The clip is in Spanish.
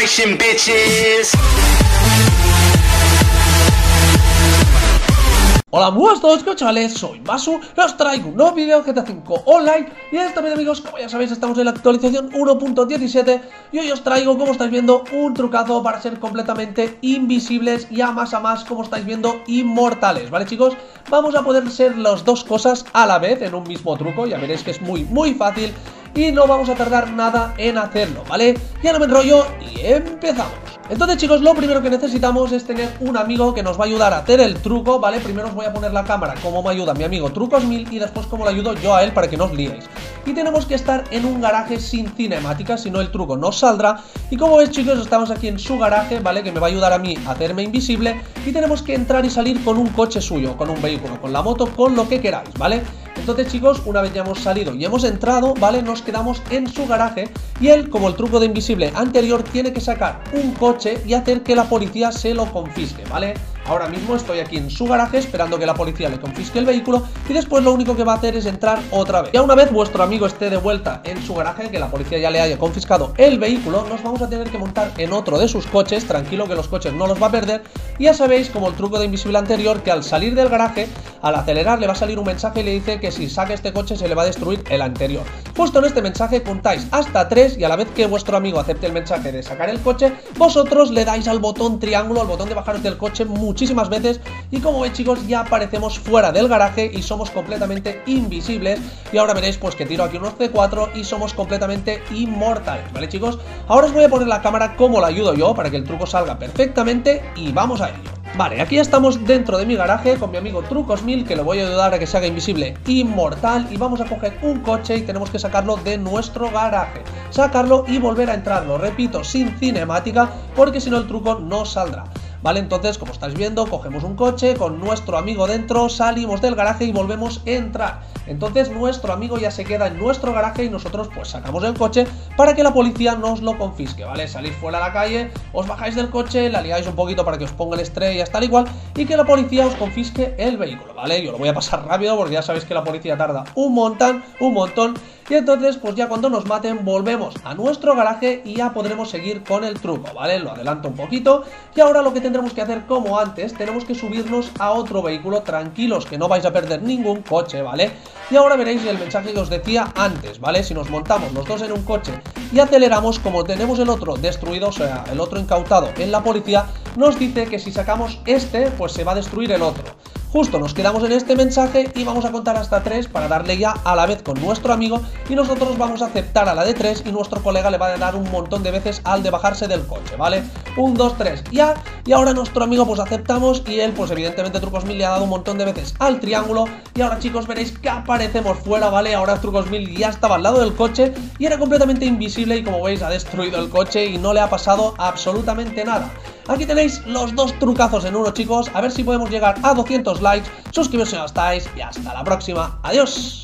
generation, bitches. Hola, muy buenas a todos, chavales, soy Masu, os traigo un nuevo vídeo de GTA V Online. Y esta vez, amigos, como ya sabéis, estamos en la actualización 1.17. Y hoy os traigo, como estáis viendo, un trucazo para ser completamente invisibles y a más, como estáis viendo, inmortales, ¿vale, chicos? Vamos a poder ser las dos cosas a la vez en un mismo truco. Ya veréis que es muy fácil y no vamos a tardar nada en hacerlo, ¿vale? Ya no me enrollo y empezamos. Entonces, chicos, lo primero que necesitamos es tener un amigo que nos va a ayudar a hacer el truco, ¿vale? Primero os voy a poner la cámara como me ayuda mi amigo Trucos1000 y después como le ayudo yo a él para que no os liéis. Y tenemos que estar en un garaje sin cinemática, si no el truco no saldrá. Y como veis, chicos, estamos aquí en su garaje, ¿vale? Que me va a ayudar a mí a hacerme invisible. Y tenemos que entrar y salir con un coche suyo, con un vehículo, con la moto, con lo que queráis, ¿vale? Entonces, chicos, una vez ya hemos salido y hemos entrado, ¿vale? Nos quedamos en su garaje y él, como el truco de invisible anterior, tiene que sacar un coche y hacer que la policía se lo confisque, ¿vale? Ahora mismo estoy aquí en su garaje esperando que la policía le confisque el vehículo y después lo único que va a hacer es entrar otra vez. Ya una vez vuestro amigo esté de vuelta en su garaje, que la policía ya le haya confiscado el vehículo, nos vamos a tener que montar en otro de sus coches, tranquilo que los coches no los va a perder. Y ya sabéis, como el truco de invisible anterior, que al salir del garaje, al acelerar le va a salir un mensaje y le dice que si saca este coche se le va a destruir el anterior. Justo en este mensaje contáis hasta 3 y a la vez que vuestro amigo acepte el mensaje de sacar el coche, vosotros le dais al botón triángulo, al botón de bajaros del coche muchísimas veces y como veis, chicos, ya aparecemos fuera del garaje y somos completamente invisibles. Y ahora veréis pues que tiro aquí unos C4 y somos completamente inmortales, ¿vale, chicos? Ahora os voy a poner la cámara como la ayudo yo para que el truco salga perfectamente y vamos a ello. Vale, aquí estamos dentro de mi garaje con mi amigo Trucos1000, que le voy a ayudar a que se haga invisible inmortal. Y vamos a coger un coche y tenemos que sacarlo de nuestro garaje, sacarlo y volver a entrarlo, repito, sin cinemática, porque si no el truco no saldrá. Vale, entonces, como estáis viendo, cogemos un coche con nuestro amigo dentro, salimos del garaje y volvemos a entrar. Entonces nuestro amigo ya se queda en nuestro garaje y nosotros pues sacamos el coche para que la policía nos lo confisque, ¿vale? Salís fuera a la calle, os bajáis del coche, la liáis un poquito para que os pongan estrellas tal igual y que la policía os confisque el vehículo, ¿vale? Yo lo voy a pasar rápido porque ya sabéis que la policía tarda un montón. Y entonces pues ya cuando nos maten volvemos a nuestro garaje y ya podremos seguir con el truco, ¿vale? Lo adelanto un poquito y ahora lo que tendremos que hacer, como antes, tenemos que subirnos a otro vehículo, tranquilos que no vais a perder ningún coche, ¿vale? Y ahora veréis el mensaje que os decía antes, ¿vale? Si nos montamos los dos en un coche y aceleramos, como tenemos el otro destruido, o sea, el otro incautado en la policía, nos dice que si sacamos este, pues se va a destruir el otro. Justo nos quedamos en este mensaje y vamos a contar hasta 3 para darle ya a la vez con nuestro amigo y nosotros vamos a aceptar a la de 3 y nuestro colega le va a dar un montón de veces al de bajarse del coche, ¿vale? 1, 2, 3, ya. Y ahora nuestro amigo pues aceptamos y él pues evidentemente Trucos1000 le ha dado un montón de veces al triángulo y ahora, chicos, veréis que aparecemos fuera, ¿vale? Ahora Trucos1000 ya estaba al lado del coche y era completamente invisible y como veis ha destruido el coche y no le ha pasado absolutamente nada. Aquí tenéis los dos trucazos en uno, chicos. A ver si podemos llegar a 200 likes. Suscribiros si no estáis y hasta la próxima. Adiós.